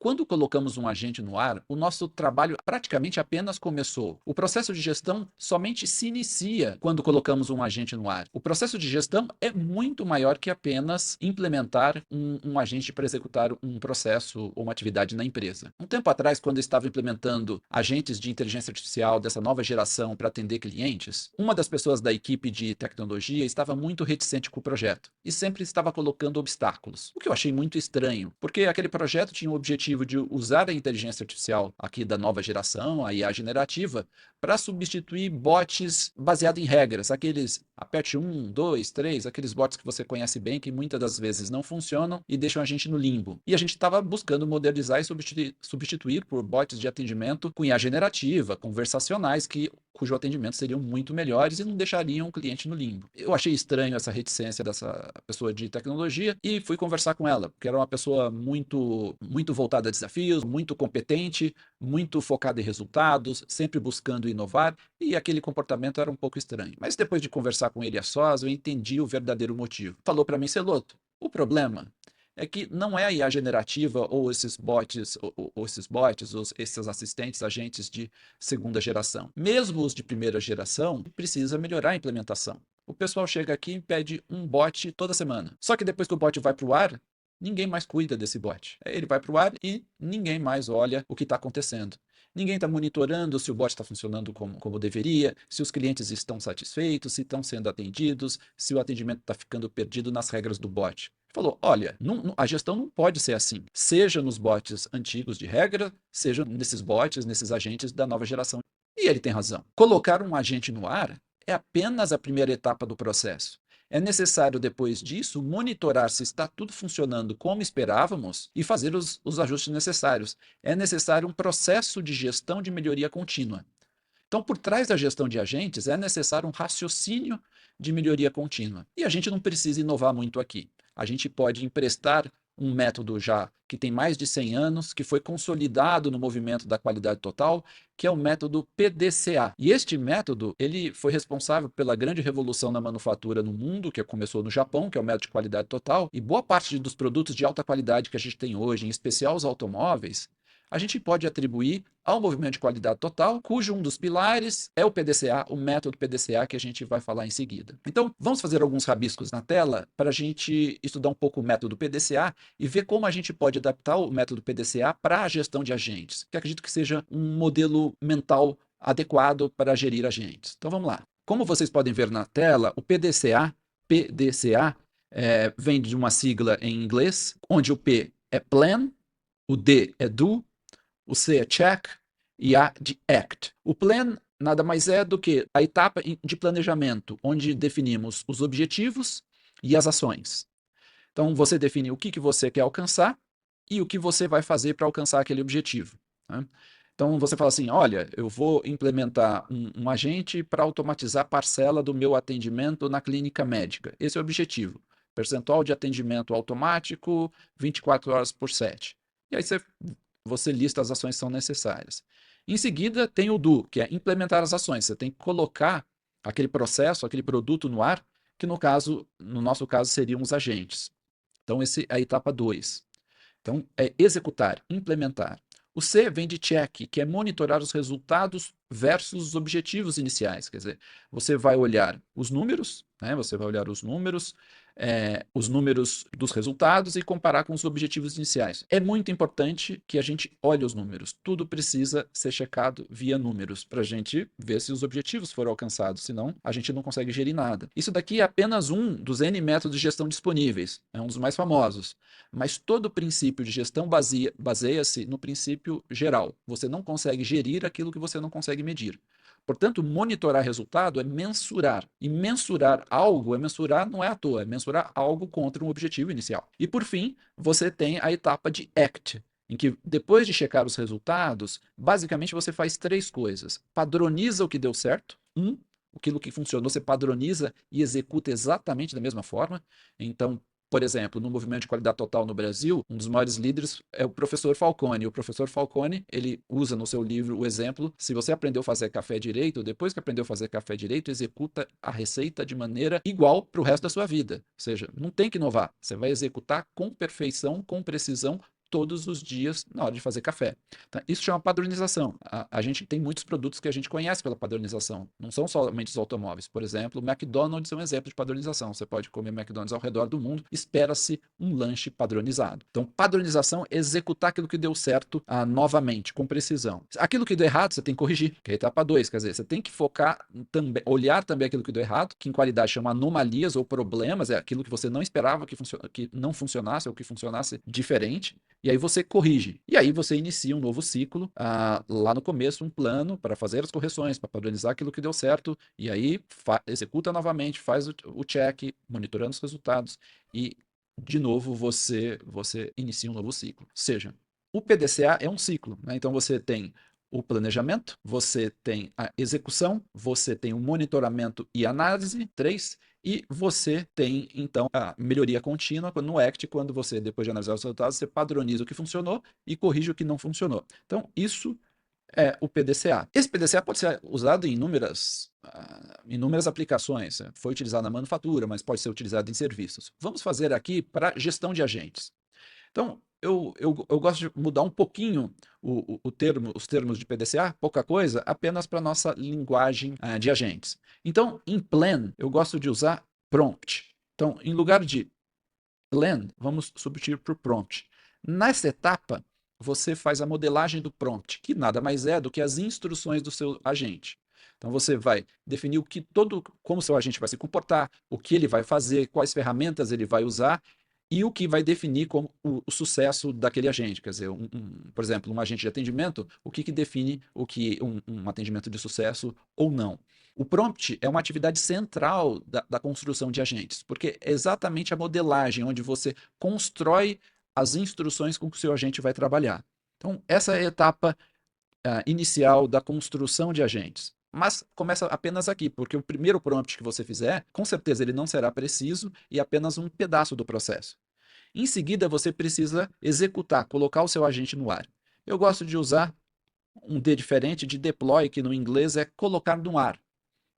Quando colocamos um agente no ar, o nosso trabalho praticamente apenas começou. O processo de gestão somente se inicia quando colocamos um agente no ar. O processo de gestão é muito maior que apenas implementar um agente para executar um processo ou uma atividade na empresa. Um tempo atrás, quando eu estava implementando agentes de inteligência artificial dessa nova geração para atender clientes, uma das pessoas da equipe de tecnologia estava muito reticente com o projeto e sempre estava colocando obstáculos, o que eu achei muito estranho, porque aquele projeto tinha o objetivo de usar a inteligência artificial aqui da nova geração, a IA generativa, para substituir bots baseados em regras, aqueles aperte 1, 2, 3, aqueles bots que você conhece bem, que muitas das vezes não funcionam e deixam a gente no limbo. E a gente estava buscando modernizar e substituir por bots de atendimento com IA generativa, conversacionais, cujo atendimento seriam muito melhores e não deixariam o cliente no limbo. Eu achei estranho essa reticência dessa pessoa de tecnologia e fui conversar com ela, porque era uma pessoa muito voltada a desafios, muito competente, muito focada em resultados, sempre buscando inovar, e aquele comportamento era um pouco estranho. Mas depois de conversar com ele a sós, eu entendi o verdadeiro motivo. Falou para mim: Celoto, o problema é que não é a IA generativa ou esses bots, esses assistentes, agentes de segunda geração. Mesmo os de primeira geração, precisa melhorar a implementação. O pessoal chega aqui e pede um bot toda semana. Só que depois que o bot vai para o ar, ninguém mais cuida desse bot. Ele vai para o ar e ninguém mais olha o que está acontecendo. Ninguém está monitorando se o bot está funcionando como deveria, se os clientes estão satisfeitos, se estão sendo atendidos, se o atendimento está ficando perdido nas regras do bot. Falou: olha, a gestão não pode ser assim, seja nos bots antigos de regra, seja nesses bots, nesses agentes da nova geração. E ele tem razão. Colocar um agente no ar é apenas a primeira etapa do processo. É necessário, depois disso, monitorar se está tudo funcionando como esperávamos e fazer os ajustes necessários. É necessário um processo de gestão de melhoria contínua. Então, por trás da gestão de agentes, é necessário um raciocínio de melhoria contínua. E a gente não precisa inovar muito aqui. A gente pode emprestar um método já que tem mais de 100 anos, que foi consolidado no movimento da qualidade total, que é o método PDCA. E este método, ele foi responsável pela grande revolução na manufatura no mundo, que começou no Japão, que é o método de qualidade total, e boa parte dos produtos de alta qualidade que a gente tem hoje, em especial os automóveis, a gente pode atribuir ao movimento de qualidade total, cujo um dos pilares é o PDCA, o método PDCA, que a gente vai falar em seguida. Então, vamos fazer alguns rabiscos na tela para a gente estudar um pouco o método PDCA e ver como a gente pode adaptar o método PDCA para a gestão de agentes, que acredito que seja um modelo mental adequado para gerir agentes. Então, vamos lá. Como vocês podem ver na tela, o PDCA vem de uma sigla em inglês, onde o P é plan, o D é do, o C é check e A de act. O plan nada mais é do que a etapa de planejamento, onde definimos os objetivos e as ações. Então, você define o que você quer alcançar e o que você vai fazer para alcançar aquele objetivo, né? Então, você fala assim: olha, eu vou implementar um agente para automatizar a parcela do meu atendimento na clínica médica. Esse é o objetivo. Percentual de atendimento automático, 24 horas por 7. E aí você lista as ações que são necessárias. Em seguida, tem o do, que é implementar as ações. Você tem que colocar aquele processo, aquele produto no ar, que no nosso caso, seriam os agentes. Então, essa é a etapa 2. Então, é executar, implementar. O C vem de check, que é monitorar os resultados versus os objetivos iniciais. Quer dizer, você vai olhar os números, né? Você vai olhar os números dos resultados e comparar com os objetivos iniciais. É muito importante que a gente olhe os números. Tudo precisa ser checado via números para a gente ver se os objetivos foram alcançados. Senão, a gente não consegue gerir nada. Isso daqui é apenas um dos N métodos de gestão disponíveis. É um dos mais famosos. Mas todo o princípio de gestão baseia-se no princípio geral. Você não consegue gerir aquilo que você não consegue medir. Portanto, monitorar resultado é mensurar. E mensurar algo não é à toa, é mensurar algo contra um objetivo inicial. E por fim, você tem a etapa de ACT, em que depois de checar os resultados, basicamente você faz 3 coisas. Padroniza o que deu certo. Aquilo que funcionou, você padroniza e executa exatamente da mesma forma. Então, por exemplo, no movimento de qualidade total no Brasil, um dos maiores líderes é o professor Falcone. O professor Falcone, ele usa no seu livro o exemplo: se você aprendeu a fazer café direito, depois que aprendeu a fazer café direito, executa a receita de maneira igual para o resto da sua vida. Ou seja, não tem que inovar. Você vai executar com perfeição, com precisão, todos os dias na hora de fazer café. Tá? Isso chama padronização. A gente tem muitos produtos que a gente conhece pela padronização. Não são somente os automóveis. Por exemplo, o McDonald's é um exemplo de padronização. Você pode comer McDonald's ao redor do mundo, espera-se um lanche padronizado. Então, padronização é executar aquilo que deu certo novamente, com precisão. Aquilo que deu errado, você tem que corrigir, que é a etapa 2. Quer dizer, você tem que focar também, olhar também aquilo que deu errado, que em qualidade chama anomalias ou problemas, é aquilo que você não esperava que não funcionasse ou que funcionasse diferente. E aí você corrige. E aí você inicia um novo ciclo, lá no começo, um plano para fazer as correções, para padronizar aquilo que deu certo, e aí executa novamente, faz o check, monitorando os resultados, e de novo você inicia um novo ciclo. Ou seja, o PDCA é um ciclo, né? Então você tem o planejamento, você tem a execução, você tem o monitoramento e análise, 3, e você tem, então, a melhoria contínua no ACT, quando você, depois de analisar os resultados, você padroniza o que funcionou e corrige o que não funcionou. Então, isso é o PDCA. Esse PDCA pode ser usado em inúmeras aplicações. Foi utilizado na manufatura, mas pode ser utilizado em serviços. Vamos fazer aqui para gestão de agentes. Então, eu gosto de mudar um pouquinho os termos de PDCA, pouca coisa, apenas para a nossa linguagem de agentes. Então, em plan, eu gosto de usar prompt. Então, em lugar de plan, vamos substituir por prompt. Nessa etapa, você faz a modelagem do prompt, que nada mais é do que as instruções do seu agente. Então você vai definir como seu agente vai se comportar, o que ele vai fazer, quais ferramentas ele vai usar e o que vai definir como o sucesso daquele agente. Quer dizer, por exemplo, um agente de atendimento, o que define um atendimento de sucesso ou não. O prompt é uma atividade central da construção de agentes, porque é exatamente a modelagem, onde você constrói as instruções com que o seu agente vai trabalhar. Então, essa é a etapa inicial da construção de agentes. Mas começa apenas aqui, porque o primeiro prompt que você fizer, com certeza ele não será preciso e apenas um pedaço do processo. Em seguida, você precisa executar, colocar o seu agente no ar. Eu gosto de usar um D diferente de deploy, que no inglês é colocar no ar.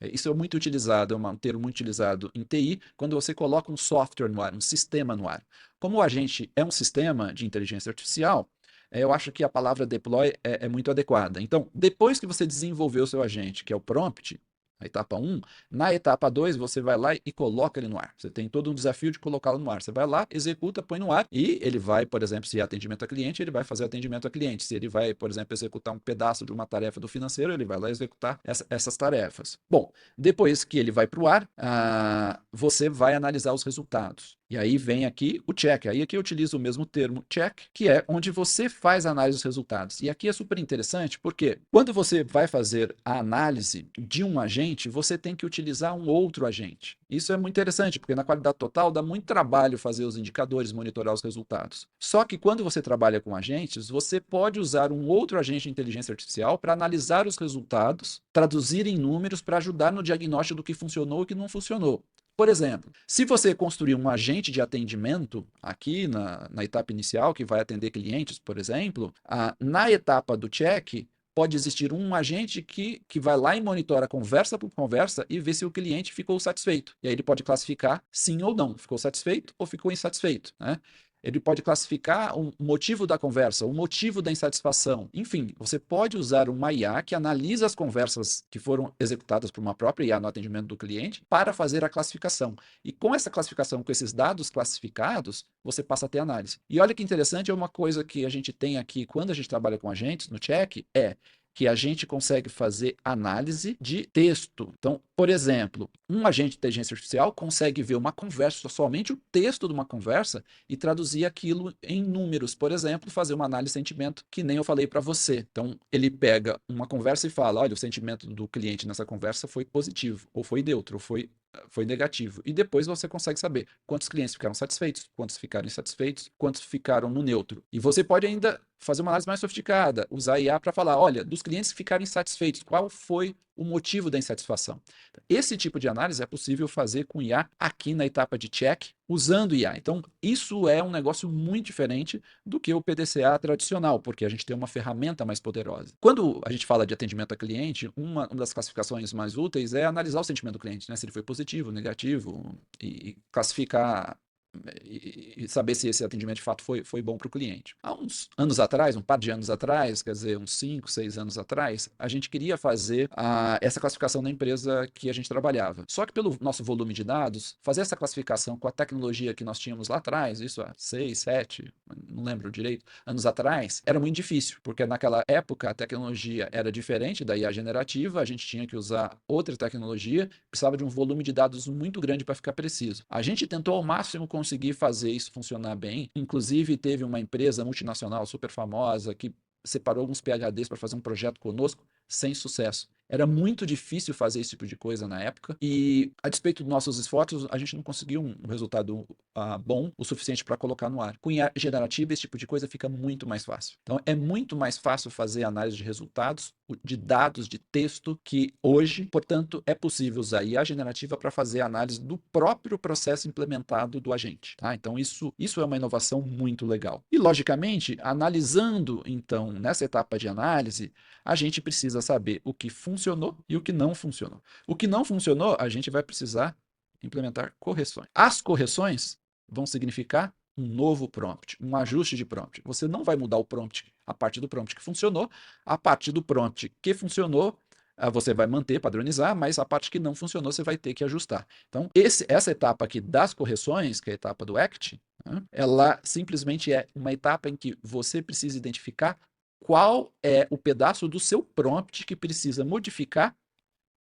Isso é muito utilizado, é um termo muito utilizado em TI, quando você coloca um software no ar, um sistema no ar. Como o agente é um sistema de inteligência artificial, eu acho que a palavra deploy é muito adequada. Então, depois que você desenvolveu o seu agente, que é o prompt, a etapa 1, na etapa 2 você vai lá e coloca ele no ar. Você tem todo um desafio de colocá-lo no ar. Você vai lá, executa, põe no ar e ele vai, por exemplo, se é atendimento a cliente, ele vai fazer atendimento a cliente. Se ele vai, por exemplo, executar um pedaço de uma tarefa do financeiro, ele vai lá executar essas tarefas. Bom, depois que ele vai para o ar, você vai analisar os resultados. E aí vem aqui o check. Aí aqui eu utilizo o mesmo termo check, que é onde você faz a análise dos resultados. E aqui é super interessante porque quando você vai fazer a análise de um agente, você tem que utilizar um outro agente. Isso é muito interessante, porque na qualidade total dá muito trabalho fazer os indicadores, monitorar os resultados. Só que quando você trabalha com agentes, você pode usar um outro agente de inteligência artificial para analisar os resultados, traduzir em números para ajudar no diagnóstico do que funcionou e o que não funcionou. Por exemplo, se você construir um agente de atendimento aqui na etapa inicial, que vai atender clientes, por exemplo, na etapa do check, pode existir um agente que vai lá e monitora conversa por conversa e vê se o cliente ficou satisfeito. E aí ele pode classificar sim ou não, ficou satisfeito ou ficou insatisfeito, né? Ele pode classificar o motivo da conversa, o motivo da insatisfação. Enfim, você pode usar uma IA que analisa as conversas que foram executadas por uma própria IA no atendimento do cliente para fazer a classificação. E com essa classificação, com esses dados classificados, você passa a ter análise. E olha que interessante, é uma coisa que a gente tem aqui quando a gente trabalha com agentes no check, que a gente consegue fazer análise de texto. Então, por exemplo, um agente de inteligência artificial consegue ver uma conversa, somente o texto de uma conversa, e traduzir aquilo em números. Por exemplo, fazer uma análise de sentimento, que nem eu falei para você. Então, ele pega uma conversa e fala, olha, o sentimento do cliente nessa conversa foi positivo, ou foi neutro, ou foi negativo. E depois você consegue saber quantos clientes ficaram satisfeitos, quantos ficaram insatisfeitos, quantos ficaram no neutro. E você pode ainda fazer uma análise mais sofisticada, usar IA para falar, olha, dos clientes que ficaram insatisfeitos, qual foi o motivo da insatisfação? Esse tipo de análise é possível fazer com IA aqui na etapa de check, usando IA. Então, isso é um negócio muito diferente do que o PDCA tradicional, porque a gente tem uma ferramenta mais poderosa. Quando a gente fala de atendimento a cliente, uma das classificações mais úteis é analisar o sentimento do cliente, né? Se ele foi positivo, negativo, e classificar e saber se esse atendimento de fato foi bom para o cliente. Há uns anos atrás, um par de anos atrás, quer dizer, uns 5, 6 anos atrás, a gente queria fazer essa classificação da empresa que a gente trabalhava. Só que pelo nosso volume de dados, fazer essa classificação com a tecnologia que nós tínhamos lá atrás, isso há 6, 7, não lembro direito, anos atrás, era muito difícil, porque naquela época a tecnologia era diferente da IA generativa, a gente tinha que usar outra tecnologia, precisava de um volume de dados muito grande para ficar preciso. A gente tentou ao máximo conseguir fazer isso funcionar bem, inclusive teve uma empresa multinacional super famosa que separou alguns PhDs para fazer um projeto conosco, sem sucesso. Era muito difícil fazer esse tipo de coisa na época e, a despeito dos nossos esforços, a gente não conseguiu um resultado bom o suficiente para colocar no ar. Com IA generativa, esse tipo de coisa fica muito mais fácil. Então, é muito mais fácil fazer análise de resultados, de dados, de texto, que hoje, portanto, é possível usar IA generativa para fazer análise do próprio processo implementado do agente. Tá? Então, isso é uma inovação muito legal. E, logicamente, analisando, então, nessa etapa de análise, a gente precisa saber o que funcionou e o que não funcionou. O que não funcionou, a gente vai precisar implementar correções. As correções vão significar um novo prompt, um ajuste de prompt. Você não vai mudar o prompt, a parte do prompt que funcionou, a parte do prompt que funcionou, você vai manter, padronizar, mas a parte que não funcionou você vai ter que ajustar. Então, essa etapa aqui das correções, que é a etapa do ACT, né, ela simplesmente é uma etapa em que você precisa identificar qual é o pedaço do seu prompt que precisa modificar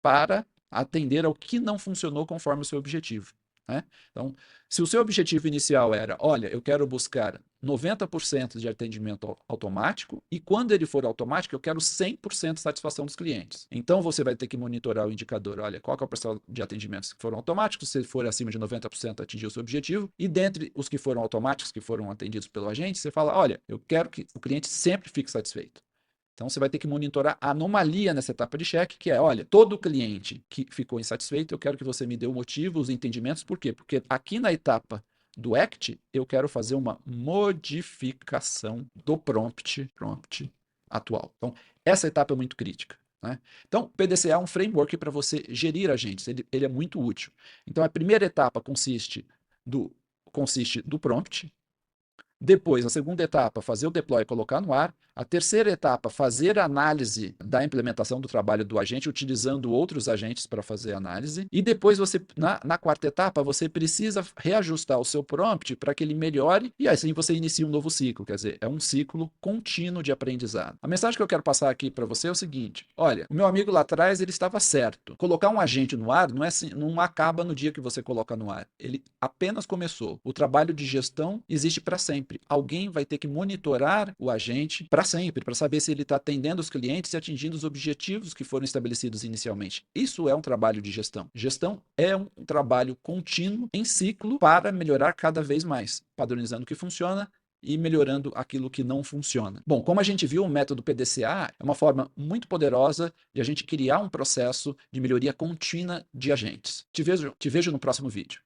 para atender ao que não funcionou conforme o seu objetivo. Né? Então, se o seu objetivo inicial era, olha, eu quero buscar 90% de atendimento automático e quando ele for automático, eu quero 100% de satisfação dos clientes. Então, você vai ter que monitorar o indicador, olha, qual que é o percentual de atendimentos que foram automáticos, se for acima de 90% atingir o seu objetivo, e dentre os que foram automáticos, que foram atendidos pelo agente, você fala, olha, eu quero que o cliente sempre fique satisfeito. Então, você vai ter que monitorar a anomalia nessa etapa de cheque, que é, olha, todo cliente que ficou insatisfeito, eu quero que você me dê o motivo, os entendimentos, por quê? Porque aqui na etapa do ACT, eu quero fazer uma modificação do prompt atual. Então, essa etapa é muito crítica. Né? Então, o PDCA é um framework para você gerir agentes, ele é muito útil. Então, a primeira etapa consiste do prompt. Depois, a segunda etapa, fazer o deploy e colocar no ar. A terceira etapa, fazer a análise da implementação do trabalho do agente, utilizando outros agentes para fazer a análise. E depois, você, na quarta etapa, você precisa reajustar o seu prompt para que ele melhore e assim você inicia um novo ciclo. Quer dizer, é um ciclo contínuo de aprendizado. A mensagem que eu quero passar aqui para você é o seguinte: olha, o meu amigo lá atrás, ele estava certo. Colocar um agente no ar não acaba no dia que você coloca no ar. Ele apenas começou. O trabalho de gestão existe para sempre. Alguém vai ter que monitorar o agente para sempre, para saber se ele está atendendo os clientes e atingindo os objetivos que foram estabelecidos inicialmente. Isso é um trabalho de gestão. Gestão é um trabalho contínuo, em ciclo, para melhorar cada vez mais, padronizando o que funciona e melhorando aquilo que não funciona. Bom, como a gente viu, o método PDCA é uma forma muito poderosa de a gente criar um processo de melhoria contínua de agentes. Te vejo no próximo vídeo.